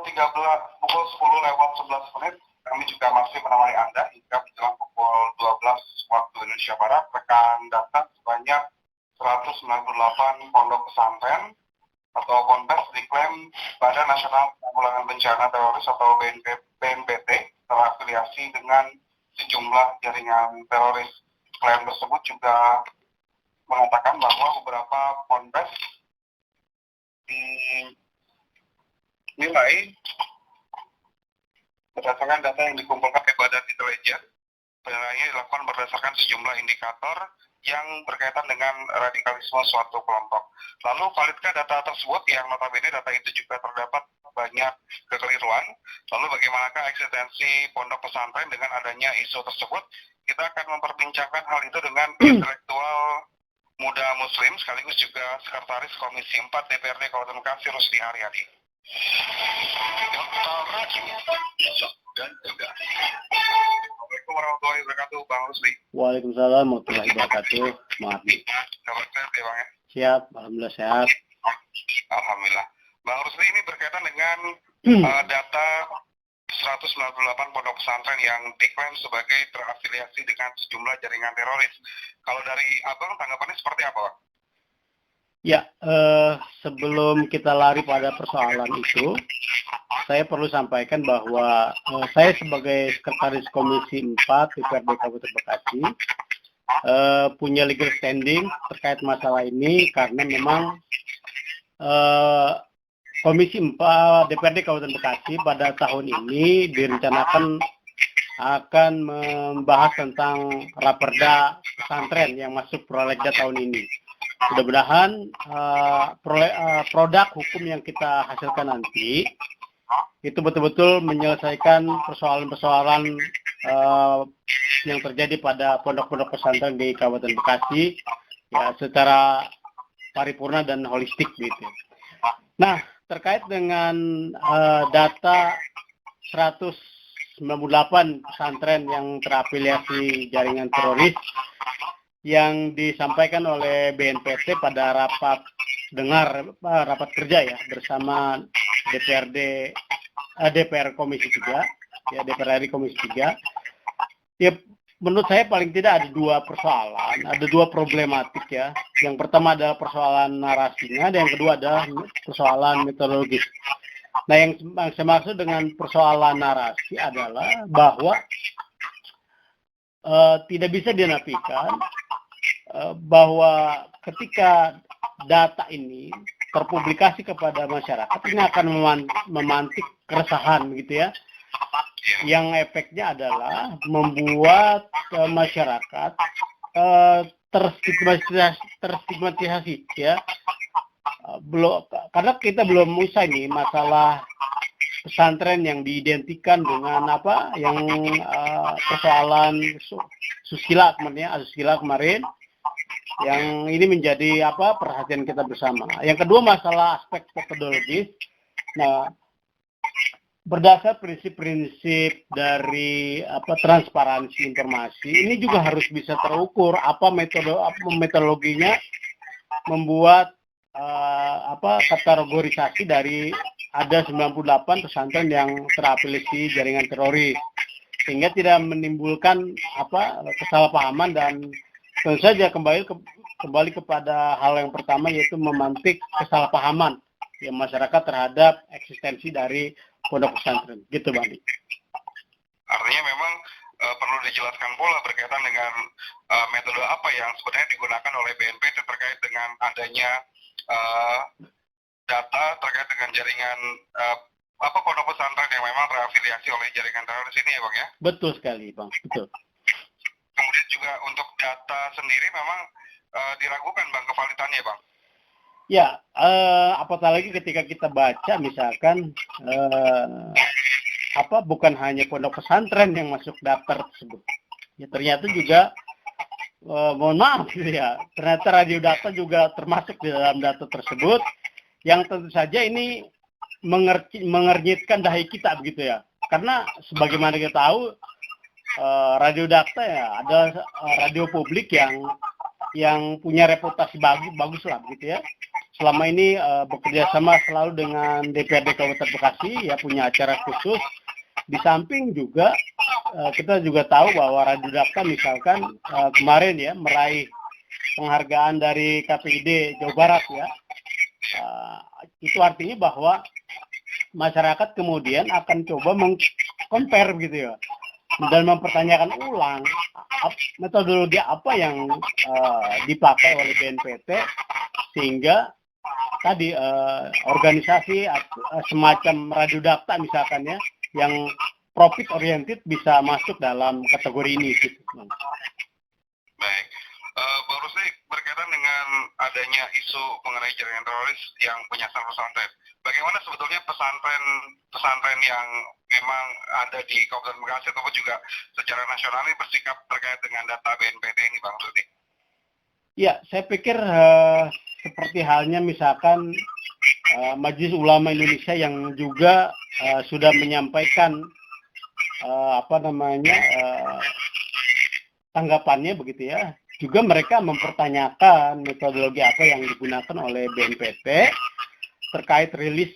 pukul 10:11 kami juga masih menemani Anda hingga menjelang pukul 12 waktu Indonesia Barat. Rekan data sebanyak 198 pondok pesantren atau ponpes diklaim Badan Nasional Penanggulangan Bencana Teroris atau BNPT terafiliasi dengan sejumlah jaringan teroris. Klaim tersebut juga mengatakan bahwa beberapa ponpes dinilai berdasarkan data yang dikumpulkan oleh Badan Intelijen, penilaiannya dilakukan berdasarkan sejumlah indikator yang berkaitan dengan radikalisme suatu kelompok. Lalu validkah data tersebut yang notabene data itu juga terdapat banyak kekeliruan? Lalu bagaimanakah eksistensi pondok pesantren dengan adanya isu tersebut? Kita akan memperbincangkan hal itu dengan intelektual muda muslim sekaligus juga sekretaris Komisi 4 DPRD Kabupaten Bekasi Rusdi Haryadi. Dan juga. Assalamualaikum warahmatullahi wabarakatuh, Bang Rusdi. Waalaikumsalam warahmatullahi wabarakatuh. Maaf. Kabar sehat ya, Bang ya? Siap, alhamdulillah sehat. Alhamdulillah. Bang Rusdi, ini berkaitan dengan data 198 pondok pesantren yang diklaim sebagai terafiliasi dengan sejumlah jaringan teroris. Kalau dari Abang, tanggapannya seperti apa, Bang? Ya, sebelum kita lari pada persoalan itu, saya perlu sampaikan bahwa saya sebagai sekretaris Komisi 4 DPRD Kabupaten Bekasi punya legal standing terkait masalah ini karena memang Komisi 4 DPRD Kabupaten Bekasi pada tahun ini direncanakan akan membahas tentang raperda pesantren yang masuk prolegda tahun ini. Mudah-mudahan produk hukum yang kita hasilkan nanti itu betul-betul menyelesaikan persoalan-persoalan yang terjadi pada pondok-pondok pesantren di Kabupaten Bekasi ya secara paripurna dan holistik gitu. Nah, terkait dengan data 198 pesantren yang terafiliasi jaringan teroris yang disampaikan oleh BNPT pada rapat kerja ya bersama DPR Komisi 3 ya DPR RI Komisi 3 ya menurut saya paling tidak ada dua problematik ya. Yang pertama adalah persoalan narasinya dan yang kedua adalah persoalan metodologis. Nah, yang saya maksud dengan persoalan narasi adalah bahwa tidak bisa dinafikan bahwa ketika data ini terpublikasi kepada masyarakat ini akan memantik keresahan gitu ya, yang efeknya adalah membuat masyarakat terstigmatisasi ya, karena kita belum usai nih masalah pesantren yang diidentikan dengan persoalan asusila kemarin yang ini menjadi perhatian kita bersama. Yang kedua masalah aspek metodologis. Nah, berdasar prinsip-prinsip dari transparansi informasi ini juga harus bisa terukur metodologinya membuat kategorisasi dari ada 98 pesantren yang terafiliasi jaringan teroris sehingga tidak menimbulkan kesalahpahaman dan tentu saja kembali kepada hal yang pertama yaitu memantik kesalahpahaman yang masyarakat terhadap eksistensi dari pondok pesantren. Gitu, Bang. Artinya memang perlu dijelaskan pula berkaitan dengan metode apa yang sebenarnya digunakan oleh BNPT terkait dengan adanya data terkait dengan jaringan pondok pesantren yang memang terafiliasi oleh jaringan teroris ini ya, Bang ya? Betul sekali, Bang. Betul. Kemudian juga untuk data sendiri memang diragukan, Bang, kevalidannya, Bang. Ya, apalagi ketika kita baca misalkan bukan hanya pondok pesantren yang masuk daftar tersebut. Ya ternyata juga mohon maaf ya, ternyata radio data juga termasuk di dalam data tersebut yang tentu saja ini mengernyitkan dahi kita begitu ya. Karena sebagaimana kita tahu radio data ya ada radio publik yang yang punya reputasi bagus lah gitu ya. Selama ini bekerja sama selalu dengan DPRD Kabupaten Bekasi, ya punya acara khusus. Di samping juga kita juga tahu bahwa Radio Dakta misalkan kemarin ya meraih penghargaan dari KPID Jawa Barat ya. Itu artinya bahwa masyarakat kemudian akan coba meng-compare gitu ya dan mempertanyakan ulang metodologi apa yang dipakai oleh BNPT sehingga tadi organisasi semacam Radio Dakta misalkan ya yang profit oriented bisa masuk dalam kategori ini gitu. Baik. Bang Rusli, berkaitan dengan adanya isu mengenai jaringan teroris yang menyasar pesantren, bagaimana sebetulnya pesantren yang memang ada di Kabupaten Bekasi ataupun juga secara nasional ini bersikap terkait dengan data BNPT ini, Bang Rusli? Ya, saya pikir seperti halnya misalkan Majelis Ulama Indonesia yang juga sudah menyampaikan tanggapannya begitu ya. Juga mereka mempertanyakan metodologi apa yang digunakan oleh BNPT terkait rilis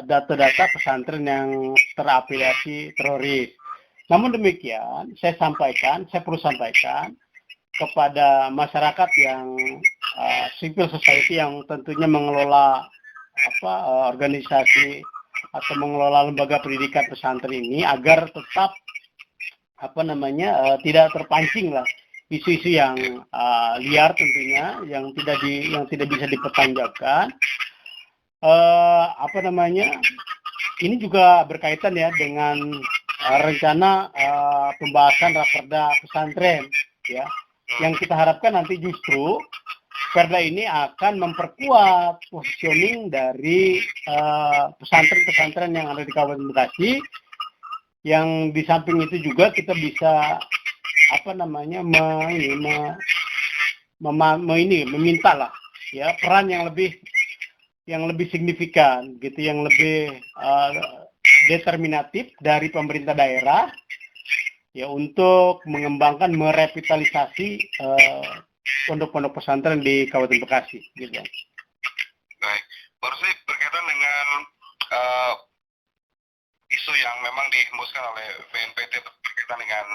data-data pesantren yang terafiliasi teroris. Namun demikian, saya perlu sampaikan kepada masyarakat yang civil society yang tentunya mengelola organisasi atau mengelola lembaga pendidikan pesantren ini agar tetap tidak terpancing lah isu-isu yang liar tentunya yang tidak bisa dipertanggungjawabkan. Ini juga berkaitan ya dengan rencana pembahasan raperda pesantren ya yang kita harapkan nanti justru perda ini akan memperkuat positioning dari pesantren-pesantren yang ada di Kabupaten Bekasi, yang di samping itu juga kita bisa meminta lah ya peran yang lebih signifikan gitu, yang lebih determinatif dari pemerintah daerah ya untuk mengembangkan merevitalisasi pondok-pondok pesantren di Kabupaten Bekasi gitu. Baik, baru saya berkaitan dengan isu yang memang dihembuskan oleh BNPT berkaitan dengan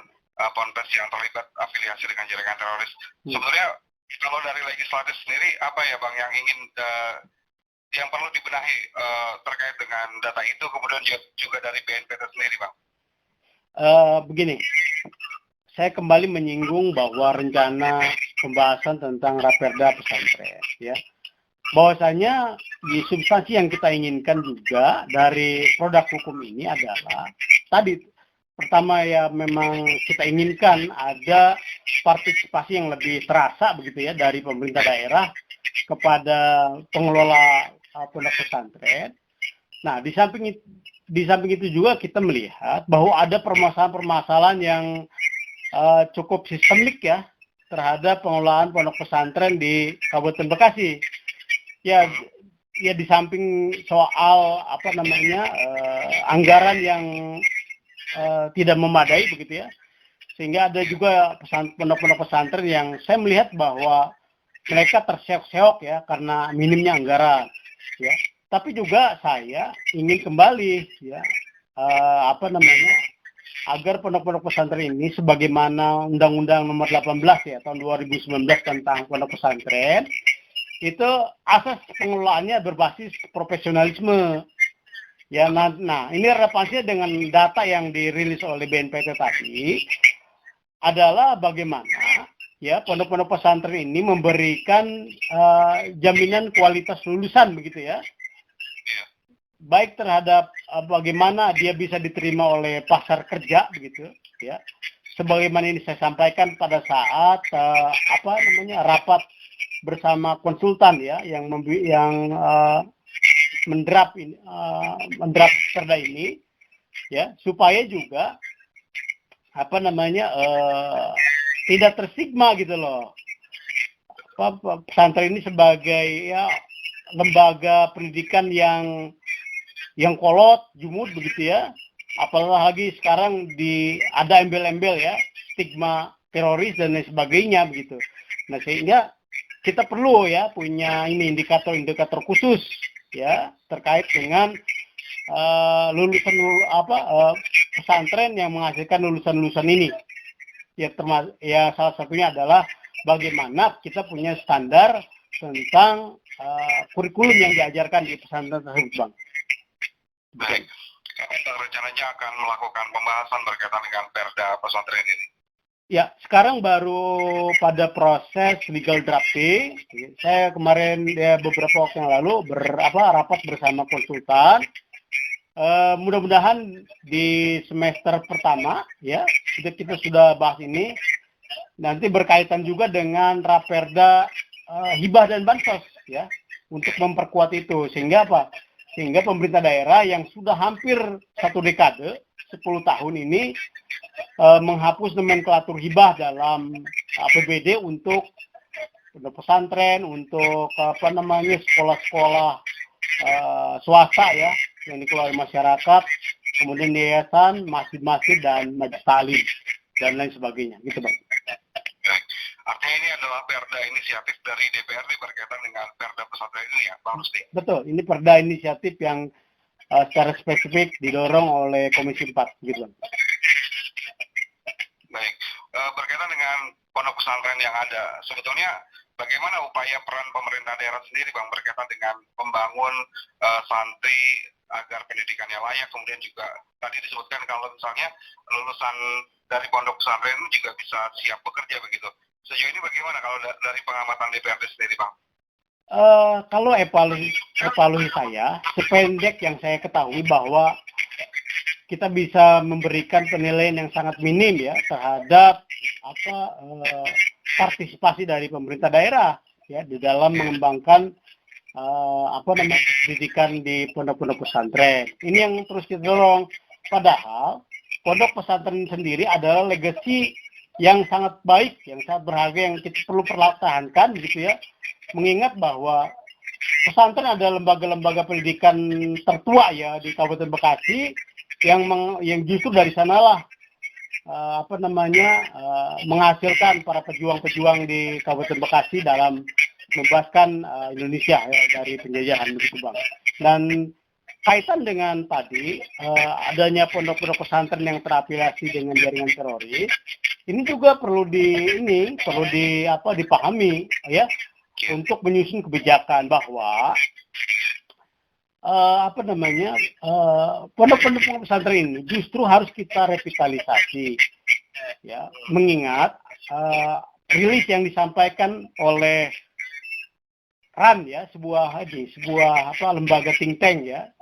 ponpes yang terlibat afiliasi dengan jaringan teroris. Sebetulnya kalau dari legislatif sendiri apa ya Bang yang ingin yang perlu dibenahi terkait dengan data itu, kemudian juga dari BNPT sendiri, Bang? Begini, saya kembali menyinggung bahwa rencana pembahasan tentang raperda pesantren, ya, bahwasanya di substansi yang kita inginkan juga dari produk hukum ini adalah tadi pertama ya memang kita inginkan ada partisipasi yang lebih terasa begitu ya dari pemerintah daerah kepada pengelola pondok pesantren. Nah, di samping itu juga kita melihat bahwa ada permasalahan-permasalahan yang cukup sistemik ya terhadap pengelolaan pondok pesantren di Kabupaten Bekasi. Ya di samping soal anggaran yang tidak memadai begitu ya, sehingga ada juga pondok-pondok pesantren yang saya melihat bahwa mereka terseok-seok ya karena minimnya anggaran ya. Tapi juga saya ingin kembali ya agar pondok-pondok pesantren ini sebagaimana Undang-Undang Nomor 18 ya tahun 2019 tentang pondok pesantren itu asas pengelolaannya berbasis profesionalisme. Ya, nah ini relevansinya dengan data yang dirilis oleh BNPT tadi adalah bagaimana ya pondok-pondok pesantren ini memberikan jaminan kualitas lulusan begitu ya, baik terhadap bagaimana dia bisa diterima oleh pasar kerja begitu ya, sebagaimana ini saya sampaikan pada saat rapat bersama konsultan ya yang mendrap perda ini ya, supaya juga tidak terstigma gitu loh pesantren ini sebagai ya lembaga pendidikan yang kolot jumud begitu ya, apalagi sekarang ada embel-embel ya stigma teroris dan lain sebagainya begitu. Nah, sehingga kita perlu ya punya ini indikator-indikator khusus ya terkait dengan pesantren yang menghasilkan lulusan-lulusan ini. Ya salah satunya adalah bagaimana kita punya standar tentang kurikulum yang diajarkan di pesantren tersebut, Bang. Baik. Kapan rencananya akan melakukan pembahasan berkaitan dengan Perda pesantren ini? Ya, sekarang baru pada proses legal drafting. Saya kemarin beberapa waktu yang lalu rapat bersama konsultan. Mudah-mudahan di semester pertama ya kita sudah bahas ini. Nanti berkaitan juga dengan Raperda hibah dan bansos ya untuk memperkuat itu sehingga sehingga pemerintah daerah yang sudah hampir 1 dekade 10 tahun ini menghapus nomenklatur hibah dalam APBD untuk pesantren, untuk sekolah-sekolah swasta ya yang dikelola masyarakat, kemudian yayasan, masjid-masjid dan majelis taklim dan lain sebagainya gitu, Bang. Artinya ini adalah perda inisiatif dari DPRD berkaitan dengan perda pesantren ini ya, Pak Rusdi? Betul, ini perda inisiatif yang secara spesifik didorong oleh Komisi 4 gitu, Bang. Baik, berkaitan dengan pondok pesantren yang ada, sebetulnya bagaimana upaya peran pemerintah daerah sendiri, Bang, berkaitan dengan membangun santri agar pendidikannya layak, kemudian juga tadi disebutkan kalau misalnya lulusan dari pondok pesantren juga bisa siap bekerja begitu. Sejauh ini bagaimana kalau dari pengamatan DPRD sendiri, Bang? Kalau evaluasi saya, sependek yang saya ketahui bahwa kita bisa memberikan penilaian yang sangat minim ya terhadap partisipasi dari pemerintah daerah ya di dalam mengembangkan pendidikan di pondok-pondok pesantren. Ini yang terus kita dorong. Padahal pondok pesantren sendiri adalah legasi yang sangat baik, yang sangat berharga yang kita perlu pertahankan gitu ya. Mengingat bahwa pesantren adalah lembaga-lembaga pendidikan tertua ya di Kabupaten Bekasi yang justru dari sanalah menghasilkan para pejuang-pejuang di Kabupaten Bekasi dalam membebaskan Indonesia ya, dari penjajahan begitu, Bang. Dan kaitan dengan tadi adanya pondok-pondok pesantren yang terafiliasi dengan jaringan teroris, ini juga perlu dipahami ya untuk menyusun kebijakan bahwa pondok-pondok pesantren ini justru harus kita revitalisasi ya, mengingat rilis yang disampaikan oleh RAN ya, sebuah lembaga think tank ya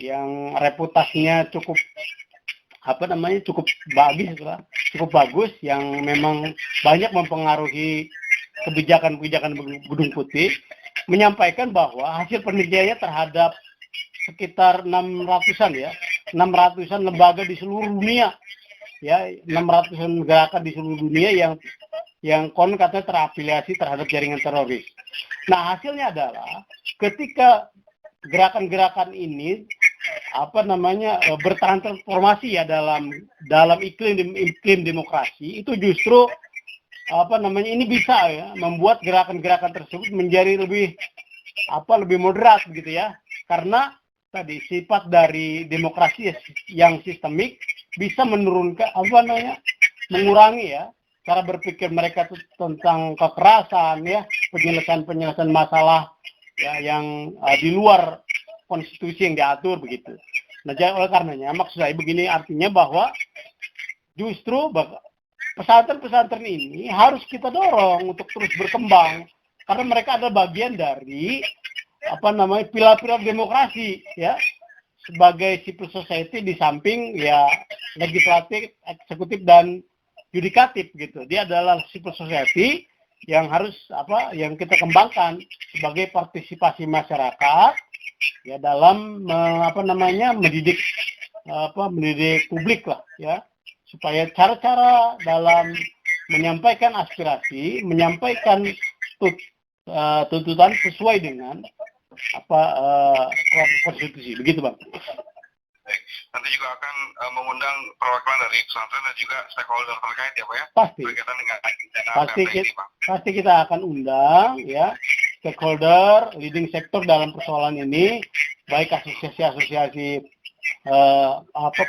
yang reputasinya cukup bagus yang memang banyak mempengaruhi kebijakan Gedung Putih, menyampaikan bahwa hasil penelitiannya terhadap sekitar 600-an lembaga di seluruh dunia ya, 600-an gerakan di seluruh dunia yang konon katanya terafiliasi terhadap jaringan teroris. Nah, hasilnya adalah ketika gerakan-gerakan ini bertransformasi ya dalam iklim demokrasi, itu justru ini bisa ya membuat gerakan-gerakan tersebut menjadi lebih moderat gitu ya. Karena tadi sifat dari demokrasi yang sistemik bisa menurunkan mengurangi ya cara berpikir mereka tentang kekerasan ya, penyelesaian masalah ya yang di luar konstitusi yang diatur begitu. Nah, oleh karenanya maksud saya begini, artinya bahwa justru pesantren-pesantren ini harus kita dorong untuk terus berkembang karena mereka adalah bagian dari pilar-pilar demokrasi ya, sebagai civil society di samping ya legislatif, eksekutif dan yudikatif gitu. Dia adalah civil society yang harus yang kita kembangkan sebagai partisipasi masyarakat ya dalam mendidik publik lah ya, supaya cara-cara dalam menyampaikan aspirasi, menyampaikan tuntutan sesuai dengan konstitusi begitu, Bang. Tentunya nanti juga akan mengundang perwakilan dari pesantren dan juga stakeholder terkait ya Pak ya? Pasti. Berkaitan dengan rencana Pasti Perda ini Pak. pasti kita akan undang ya stakeholder, leading sektor dalam persoalan ini, baik asosiasi-asosiasi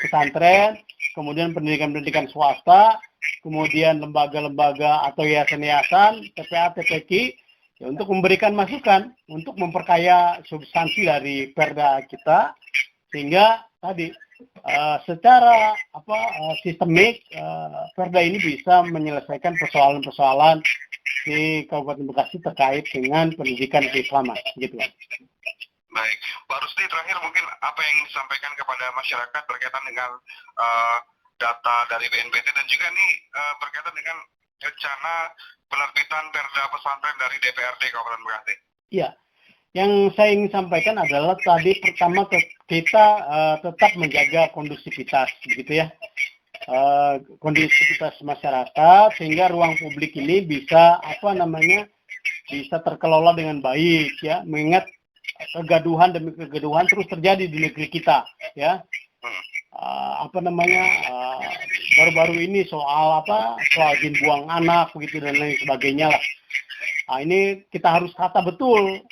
pesantren, kemudian pendidikan-pendidikan swasta, kemudian lembaga-lembaga atau yayasan-yayasan, TPA, TPQ, ya, untuk memberikan masukan, untuk memperkaya substansi dari perda kita, sehingga tadi secara sistemik perda ini bisa menyelesaikan persoalan-persoalan di Kabupaten Bekasi terkait dengan pendidikan keislaman, gitu. Baik, Pak Rusdi, terakhir mungkin apa yang disampaikan kepada masyarakat berkaitan dengan data dari BNPT dan juga nih berkaitan dengan rencana penerbitan perda pesantren dari DPRD Kabupaten Bekasi. Iya, yang saya ingin sampaikan adalah tadi pertama kita tetap menjaga kondusivitas, begitu ya, kondusivitas masyarakat sehingga ruang publik ini bisa bisa terkelola dengan baik ya, mengingat kegaduhan demi kegaduhan terus terjadi di negeri kita ya. Baru-baru ini soal izin buang anak begitu dan lain sebagainya lah. Nah, ini kita harus tata betul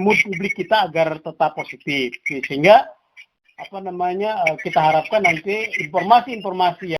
mood publik kita agar tetap positif, sehingga kita harapkan nanti informasi-informasi